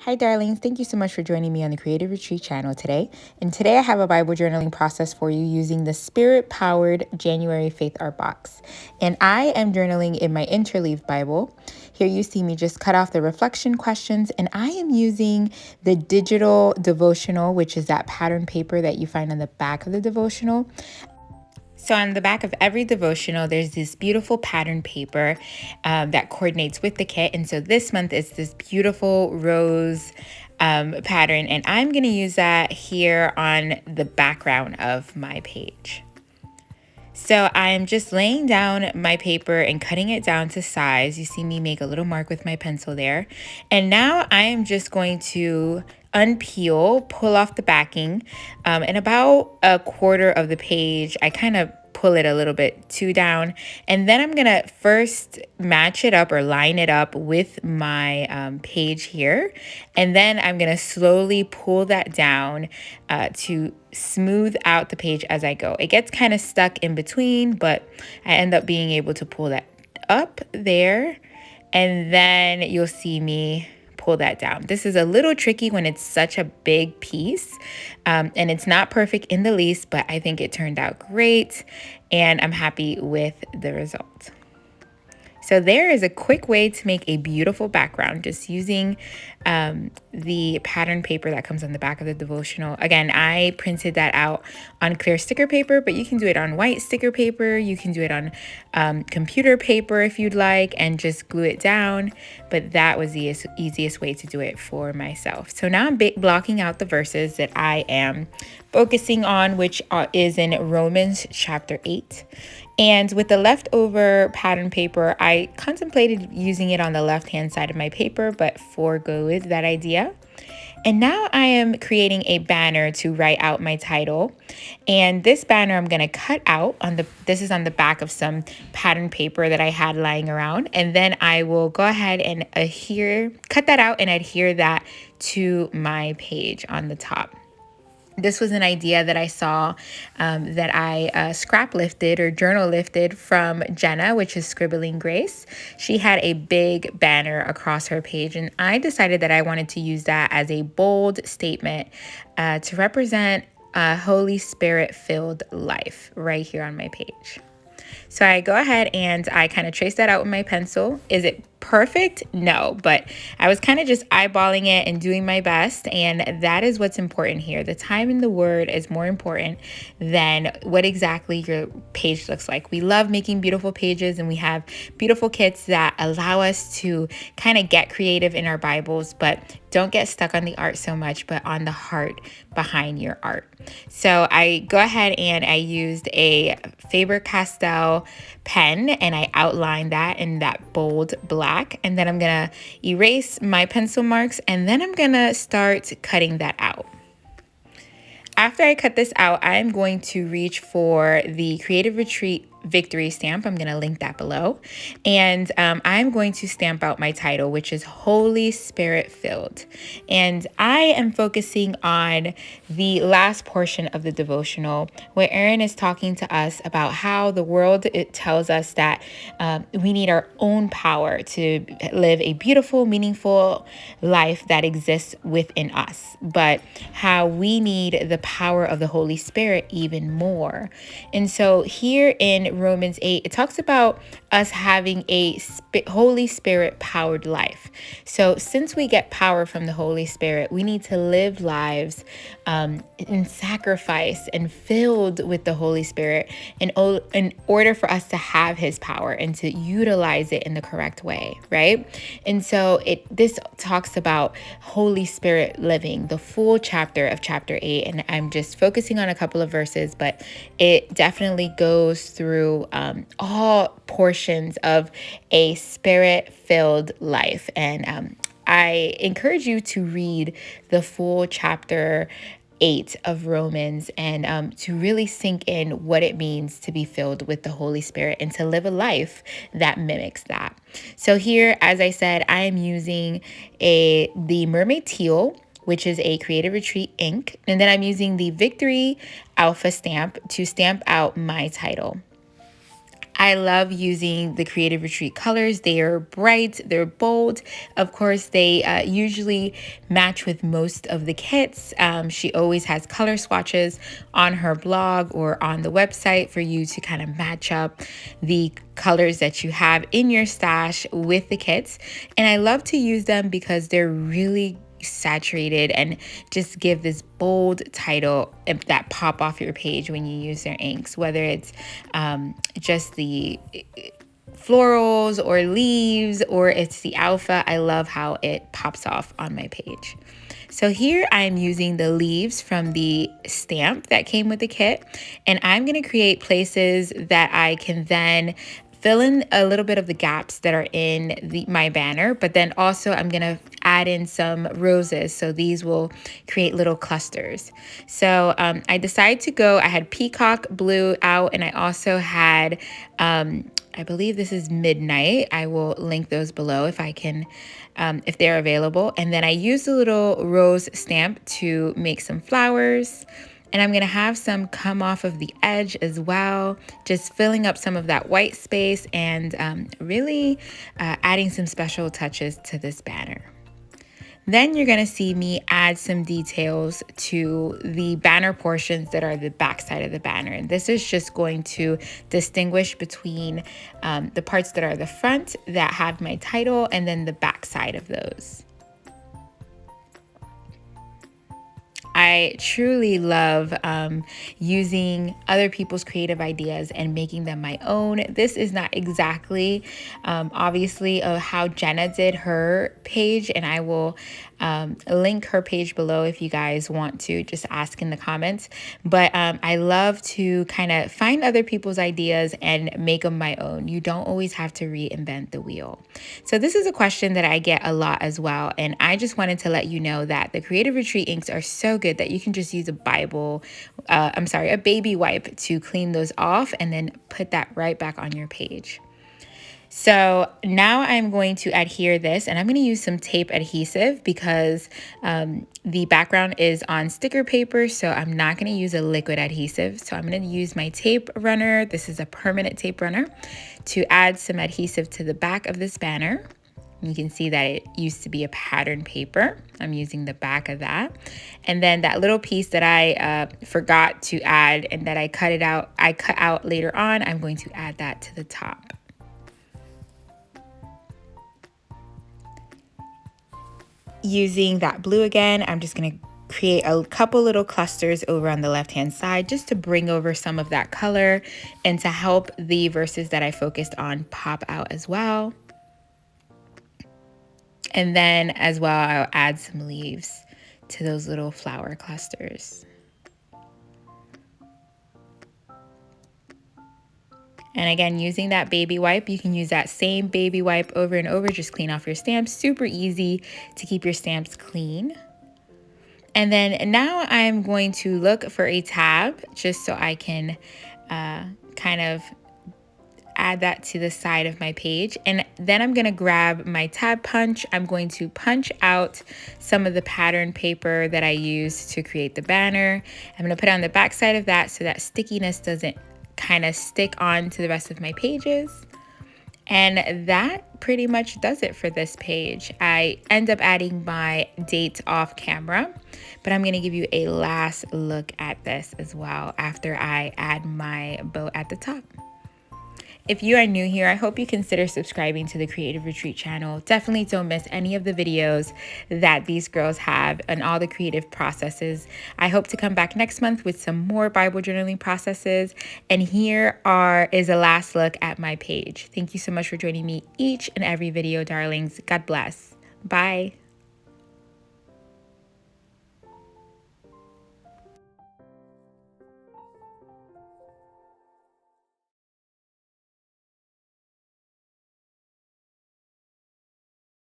Hi, darlings. Thank you so much for joining me on the Creative Retreat channel today. And today I have a Bible journaling process for you using the Spirit-powered January Faith Art Box. And I am journaling in my Interleaf Bible. Here you see me just cut off the reflection questions, and I am using the digital devotional, which is that pattern paper that you find on the back of the devotional. So on the back of every devotional, there's this beautiful pattern paper that coordinates with the kit. And so this month is this beautiful rose pattern, and I'm going to use that here on the background of my page. So I'm just laying down my paper and cutting it down to size. You see me make a little mark with my pencil there. And now I am just going to unpeel, pull off the backing, and about a quarter of the page, I kind of pull it a little bit too down. And then I'm gonna first match it up or line it up with my page here. And then I'm gonna slowly pull that down to smooth out the page as I go. It gets kind of stuck in between, but I end up being able to pull that up there. And then you'll see me pull that down. This is a little tricky when it's such a big piece, and it's not perfect in the least, but I think it turned out great, and I'm happy with the result. So there is a quick way to make a beautiful background just using the pattern paper that comes on the back of the devotional. Again, I printed that out on clear sticker paper, but you can do it on white sticker paper. You can do it on computer paper if you'd like and just glue it down. But that was the easiest way to do it for myself. So now I'm blocking out the verses that I am focusing on, which is in Romans chapter 8. And with the leftover pattern paper, I contemplated using it on the left-hand side of my paper, but forgoed that idea. And now I am creating a banner to write out my title. And this banner I'm going to cut out this is on the back of some pattern paper that I had lying around. And then I will go ahead and cut that out and adhere that to my page on the top. This was an idea that I saw that I scrap lifted or journal lifted from Jenna, which is Scribbling Grace. She had a big banner across her page, and I decided that I wanted to use that as a bold statement to represent a Holy Spirit-filled life right here on my page. So I go ahead and I kind of trace that out with my pencil. Is it perfect? No, but I was kind of just eyeballing it and doing my best, and that is what's important here. The time in the word is more important than what exactly your page looks like. We love making beautiful pages, and we have beautiful kits that allow us to kind of get creative in our Bibles, but don't get stuck on the art so much, but on the heart behind your art. So I go ahead and I used a Faber-Castell pen, and I outlined that in that bold black. And then I'm gonna erase my pencil marks, and then I'm gonna start cutting that out. After I cut this out, I'm going to reach for the Creative Retreat victory stamp. I'm going to link that below. And I'm going to stamp out my title, which is Holy Spirit Filled. And I am focusing on the last portion of the devotional where Aaron is talking to us about how the world, it tells us that we need our own power to live a beautiful, meaningful life that exists within us, but how we need the power of the Holy Spirit even more. And so here in Romans 8, it talks about us having a Holy Spirit powered life. So since we get power from the Holy Spirit, we need to live lives in sacrifice and filled with the Holy Spirit in order for us to have his power and to utilize it in the correct way, right? And so this talks about Holy Spirit living, the full chapter of chapter 8, and I'm just focusing on a couple of verses, but it definitely goes through all portions of a spirit-filled life. And I encourage you to read the full chapter 8 of Romans and to really sink in what it means to be filled with the Holy Spirit and to live a life that mimics that. So here, as I said, I am using the Mermaid Teal, which is a Creative Retreat ink, and then I'm using the Victory Alpha stamp to stamp out my title. I love using the Creative Retreat colors. They are bright, they're bold. Of course, they usually match with most of the kits. She always has color swatches on her blog or on the website for you to kind of match up the colors that you have in your stash with the kits. And I love to use them because they're really saturated and just give this bold title that pop off your page when you use their inks, whether it's just the florals or leaves or it's the alpha. I love how it pops off on my page. So here I'm using the leaves from the stamp that came with the kit, and I'm going to create places that I can then fill in a little bit of the gaps that are in my banner, but then also I'm gonna add in some roses. So these will create little clusters. So I decided to go, I had Peacock Blue out, and I also had, I believe this is Midnight. I will link those below if I can, if they're available. And then I used a little rose stamp to make some flowers. And I'm gonna have some come off of the edge as well, just filling up some of that white space and really adding some special touches to this banner. Then you're gonna see me add some details to the banner portions that are the back side of the banner. And this is just going to distinguish between the parts that are the front that have my title and then the back side of those. I truly love using other people's creative ideas and making them my own. This is not exactly, obviously, how Jenna did her page, and I will link her page below if you guys want to just ask in the comments. But I love to kind of find other people's ideas and make them my own. You don't always have to reinvent the wheel. So this is a question that I get a lot as well, and I just wanted to let you know that the Creative Retreat inks are so good that you can just use a baby wipe to clean those off and then put that right back on your page. So now I'm going to adhere this, and I'm going to use some tape adhesive because the background is on sticker paper, so I'm not going to use a liquid adhesive. So I'm going to use my tape runner. This is a permanent tape runner to add some adhesive to the back of this banner. You can see that it used to be a pattern paper. I'm using the back of that. And then that little piece that I forgot to add and that I cut out later on, I'm going to add that to the top. Using that blue again, I'm just going to create a couple little clusters over on the left-hand side just to bring over some of that color and to help the verses that I focused on pop out as well. And then as well, I'll add some leaves to those little flower clusters. And again, using that baby wipe, you can use that same baby wipe over and over, just clean off your stamps. Super easy to keep your stamps clean. And then now I'm going to look for a tab just so I can kind of add that to the side of my page. And then I'm going to grab my tab punch. I'm going to punch out some of the pattern paper that I used to create the banner. I'm going to put it on the back side of that so that stickiness doesn't kind of stick on to the rest of my pages. And that pretty much does it for this page. I end up adding my date off camera, but I'm going to give you a last look at this as well after I add my bow at the top. If you are new here, I hope you consider subscribing to the Creative Retreat channel. Definitely don't miss any of the videos that these girls have and all the creative processes. I hope to come back next month with some more Bible journaling processes. And here is a last look at my page. Thank you so much for joining me each and every video, darlings. God bless. Bye.